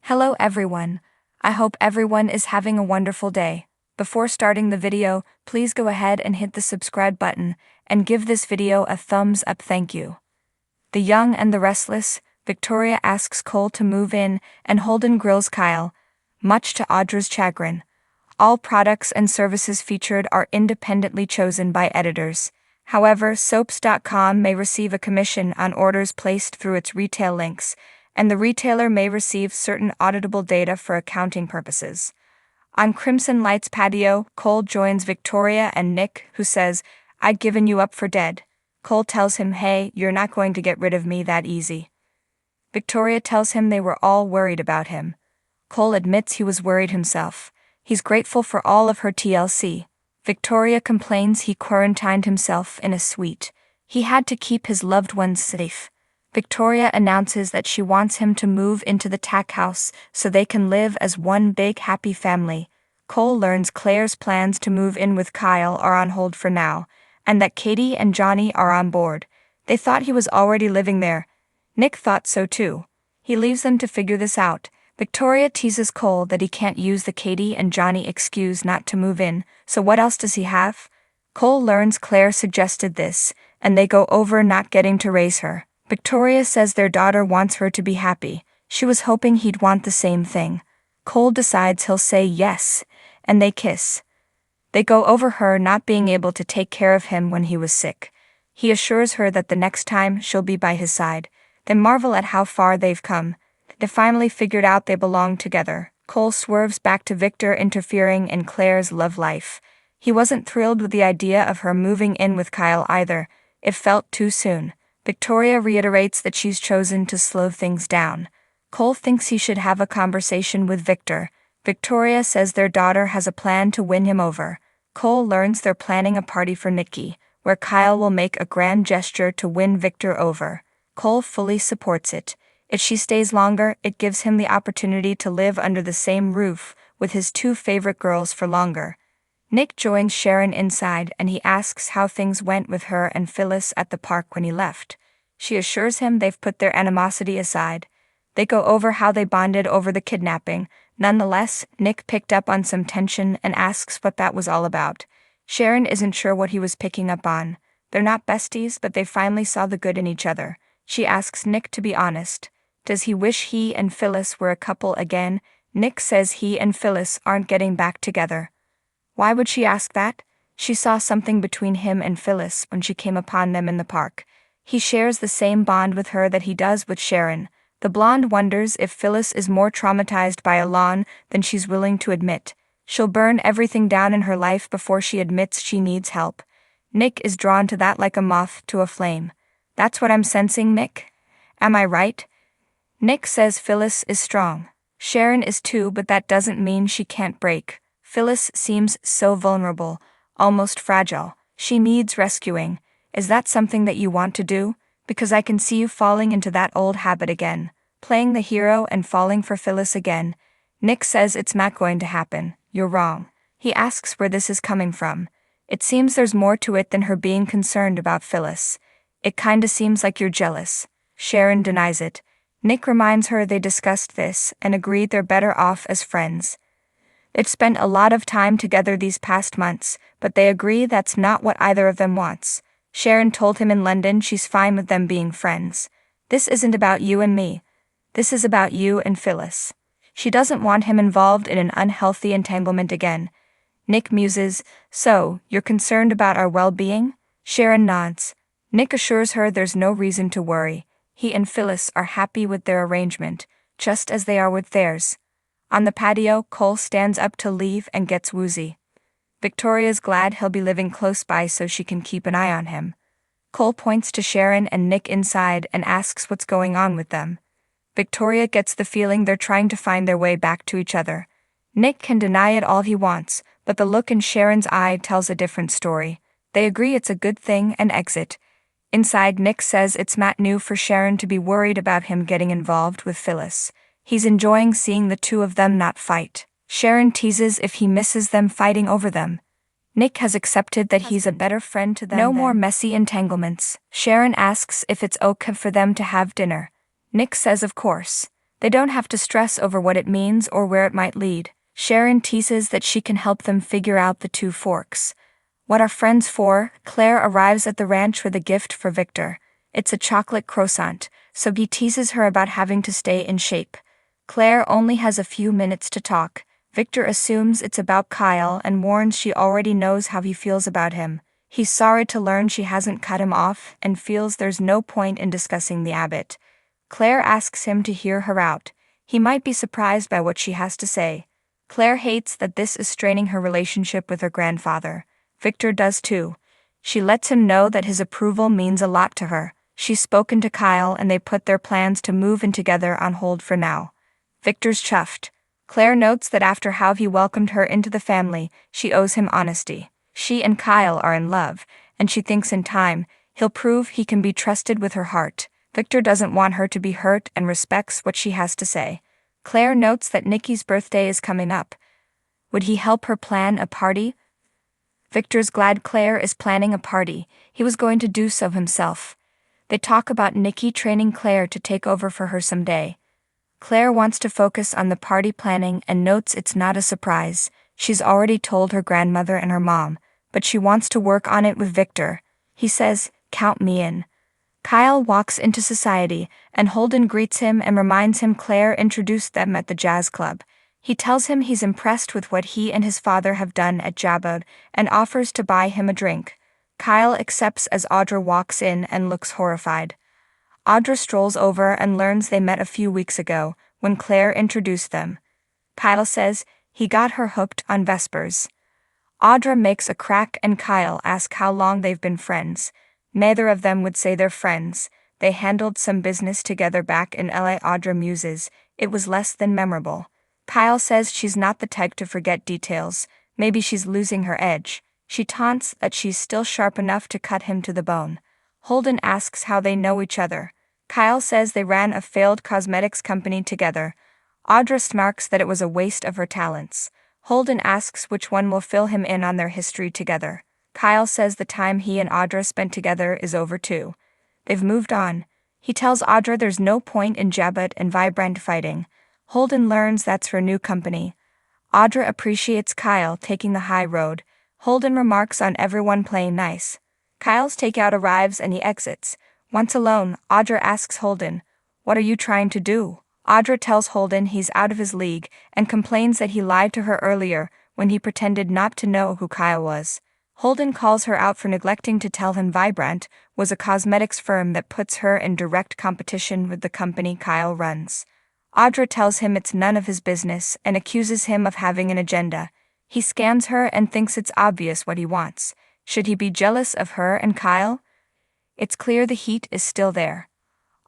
Hello everyone. I hope everyone is having a wonderful day. Before starting the video, please go ahead and hit the subscribe button and give this video a thumbs up. Thank you. The Young and the Restless, Victoria asks Cole to move in and Holden grills Kyle, much to Audra's chagrin. All products and services featured are independently chosen by editors. However, soaps.com may receive a commission on orders placed through its retail links, and the retailer may receive certain auditable data for accounting purposes. On Crimson Light's patio, Cole joins Victoria and Nick, who says, "I'd given you up for dead." Cole tells him, "Hey, you're not going to get rid of me that easy." Victoria tells him they were all worried about him. Cole admits he was worried himself. He's grateful for all of her TLC. Victoria complains he quarantined himself in a suite. He had to keep his loved ones safe. Victoria announces that she wants him to move into the tack house so they can live as one big happy family. Cole learns Claire's plans to move in with Kyle are on hold for now, and that Katie and Johnny are on board. They thought he was already living there. Nick thought so too. He leaves them to figure this out. Victoria teases Cole that he can't use the Katie and Johnny excuse not to move in, so what else does he have? Cole learns Claire suggested this, and they go over not getting to raise her. Victoria says their daughter wants her to be happy. She was hoping he'd want the same thing. Cole decides he'll say yes, and they kiss. They go over her not being able to take care of him when he was sick. He assures her that the next time she'll be by his side. They marvel at how far they've come. They finally figured out they belong together. Cole swerves back to Victor interfering in Claire's love life. He wasn't thrilled with the idea of her moving in with Kyle either. It felt too soon. Victoria reiterates that she's chosen to slow things down. Cole thinks he should have a conversation with Victor. Victoria says their daughter has a plan to win him over. Cole learns they're planning a party for Nikki, where Kyle will make a grand gesture to win Victor over. Cole fully supports it. If she stays longer, it gives him the opportunity to live under the same roof with his two favorite girls for longer. Nick joins Sharon inside and he asks how things went with her and Phyllis at the park when he left. She assures him they've put their animosity aside. They go over how they bonded over the kidnapping. Nonetheless, Nick picked up on some tension and asks what that was all about. Sharon isn't sure what he was picking up on. They're not besties, but they finally saw the good in each other. She asks Nick to be honest. Does he wish he and Phyllis were a couple again? Nick says he and Phyllis aren't getting back together. Why would she ask that? She saw something between him and Phyllis when she came upon them in the park. He shares the same bond with her that he does with Sharon. The blonde wonders if Phyllis is more traumatized by Alon than she's willing to admit. She'll burn everything down in her life before she admits she needs help. Nick is drawn to that like a moth to a flame. That's what I'm sensing, Nick. Am I right? Nick says Phyllis is strong. Sharon is too, but that doesn't mean she can't break. Phyllis seems so vulnerable, almost fragile. She needs rescuing. Is that something that you want to do? Because I can see you falling into that old habit again, playing the hero and falling for Phyllis again. Nick says it's not going to happen. You're wrong. He asks where this is coming from. It seems there's more to it than her being concerned about Phyllis. It kinda seems like you're jealous. Sharon denies it. Nick reminds her they discussed this and agreed they're better off as friends. They've spent a lot of time together these past months, but they agree that's not what either of them wants. Sharon told him in London she's fine with them being friends. This isn't about you and me. This is about you and Phyllis. She doesn't want him involved in an unhealthy entanglement again. Nick muses, "So, you're concerned about our well-being?" Sharon nods. Nick assures her there's no reason to worry. He and Phyllis are happy with their arrangement, just as they are with theirs. On the patio, Cole stands up to leave and gets woozy. Victoria's glad he'll be living close by so she can keep an eye on him. Cole points to Sharon and Nick inside and asks what's going on with them. Victoria gets the feeling they're trying to find their way back to each other. Nick can deny it all he wants, but the look in Sharon's eye tells a different story. They agree it's a good thing and exit. Inside, Nick says it's not new for Sharon to be worried about him getting involved with Phyllis. He's enjoying seeing the two of them not fight. Sharon teases if he misses them fighting over them. Nick has accepted that he's a better friend to them. No more messy entanglements. Sharon asks if it's okay for them to have dinner. Nick says of course. They don't have to stress over what it means or where it might lead. Sharon teases that she can help them figure out the two forks. What are friends for? Claire arrives at the ranch with a gift for Victor. It's a chocolate croissant, so he teases her about having to stay in shape. Claire only has a few minutes to talk. Victor assumes it's about Kyle and warns she already knows how he feels about him. He's sorry to learn she hasn't cut him off and feels there's no point in discussing the Abbott. Claire asks him to hear her out. He might be surprised by what she has to say. Claire hates that this is straining her relationship with her grandfather. Victor does too. She lets him know that his approval means a lot to her. She's spoken to Kyle and they put their plans to move in together on hold for now. Victor's chuffed. Claire notes that after how he welcomed her into the family, she owes him honesty. She and Kyle are in love, and she thinks in time, he'll prove he can be trusted with her heart. Victor doesn't want her to be hurt and respects what she has to say. Claire notes that Nikki's birthday is coming up. Would he help her plan a party? Victor's glad Claire is planning a party. He was going to do so himself. They talk about Nikki training Claire to take over for her someday. Claire wants to focus on the party planning and notes it's not a surprise. She's already told her grandmother and her mom, but she wants to work on it with Victor. He says, "Count me in." Kyle walks into society, and Holden greets him and reminds him Claire introduced them at the jazz club. He tells him he's impressed with what he and his father have done at Jabot and offers to buy him a drink. Kyle accepts as Audra walks in and looks horrified. Audra strolls over and learns they met a few weeks ago, when Claire introduced them. Kyle says he got her hooked on Vespers. Audra makes a crack and Kyle asks how long they've been friends. Neither of them would say they're friends. They handled some business together back in LA. Audra muses, it was less than memorable. Kyle says she's not the type to forget details. Maybe she's losing her edge. She taunts that she's still sharp enough to cut him to the bone. Holden asks how they know each other. Kyle says they ran a failed cosmetics company together. Audra smirks that it was a waste of her talents. Holden asks which one will fill him in on their history together. Kyle says the time he and Audra spent together is over too. They've moved on. He tells Audra there's no point in Jabot and Vibrant fighting. Holden learns that's her new company. Audra appreciates Kyle taking the high road. Holden remarks on everyone playing nice. Kyle's takeout arrives and he exits. Once alone, Audra asks Holden, "What are you trying to do?" Audra tells Holden he's out of his league and complains that he lied to her earlier when he pretended not to know who Kyle was. Holden calls her out for neglecting to tell him Vibrant was a cosmetics firm that puts her in direct competition with the company Kyle runs. Audra tells him it's none of his business and accuses him of having an agenda. He scans her and thinks it's obvious what he wants. Should he be jealous of her and Kyle? It's clear the heat is still there.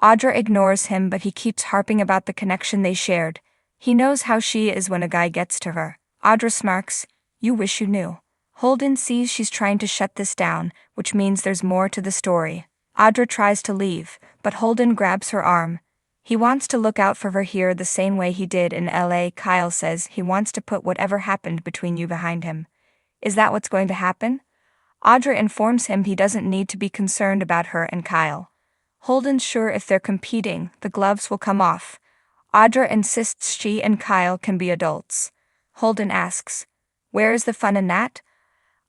Audra ignores him, but he keeps harping about the connection they shared. He knows how she is when a guy gets to her. Audra smirks, "You wish you knew." Holden sees she's trying to shut this down, which means there's more to the story. Audra tries to leave, but Holden grabs her arm. He wants to look out for her here the same way he did in LA. Kyle says he wants to put whatever happened between you behind him. Is that what's going to happen? Audra informs him he doesn't need to be concerned about her and Kyle. Holden's sure if they're competing, the gloves will come off. Audra insists she and Kyle can be adults. Holden asks, "Where is the fun in that?"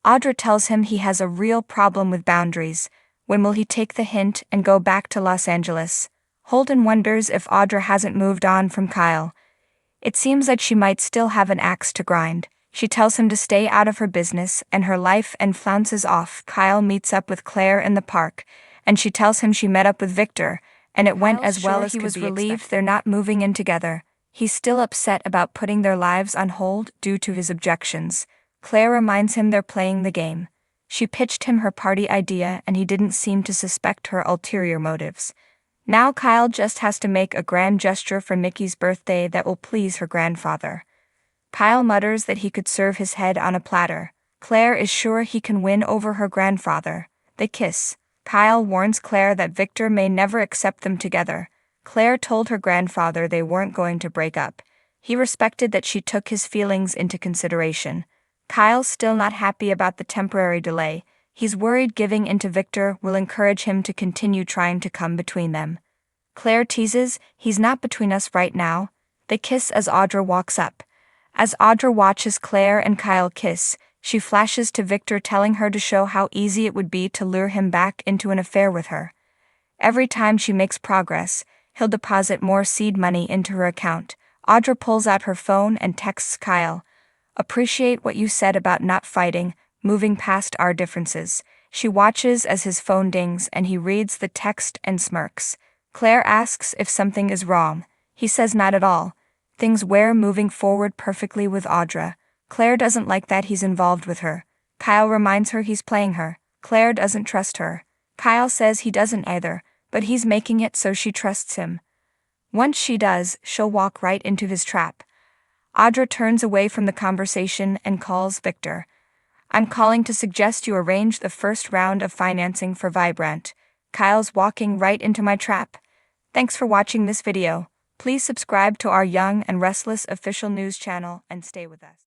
Audra tells him he has a real problem with boundaries. When will he take the hint and go back to Los Angeles? Holden wonders if Audra hasn't moved on from Kyle. It seems that she might still have an axe to grind. She tells him to stay out of her business and her life and flounces off. Kyle meets up with Claire in the park, and she tells him she met up with Victor, and it went as well as he was relieved they're not moving in together. He's still upset about putting their lives on hold due to his objections. Claire reminds him they're playing the game. She pitched him her party idea and he didn't seem to suspect her ulterior motives. Now Kyle just has to make a grand gesture for Nikki's birthday that will please her grandfather. Kyle mutters that he could serve his head on a platter. Claire is sure he can win over her grandfather. They kiss. Kyle warns Claire that Victor may never accept them together. Claire told her grandfather they weren't going to break up. He respected that she took his feelings into consideration. Kyle's still not happy about the temporary delay. He's worried giving in to Victor will encourage him to continue trying to come between them. Claire teases, "He's not between us right now." They kiss as Audra walks up. As Audra watches Claire and Kyle kiss, she flashes to Victor, telling her to show how easy it would be to lure him back into an affair with her. Every time she makes progress, he'll deposit more seed money into her account. Audra pulls out her phone and texts Kyle, "Appreciate what you said about not fighting, moving past our differences." She watches as his phone dings and he reads the text and smirks. Claire asks if something is wrong. He says not at all. Things were moving forward perfectly with Audra. Claire doesn't like that he's involved with her. Kyle reminds her he's playing her. Claire doesn't trust her. Kyle says he doesn't either, but he's making it so she trusts him. Once she does, she'll walk right into his trap. Audra turns away from the conversation and calls Victor. "I'm calling to suggest you arrange the first round of financing for Vibrant. Kyle's walking right into my trap." Thanks for watching this video. Please subscribe to our Young and Restless official news channel and stay with us.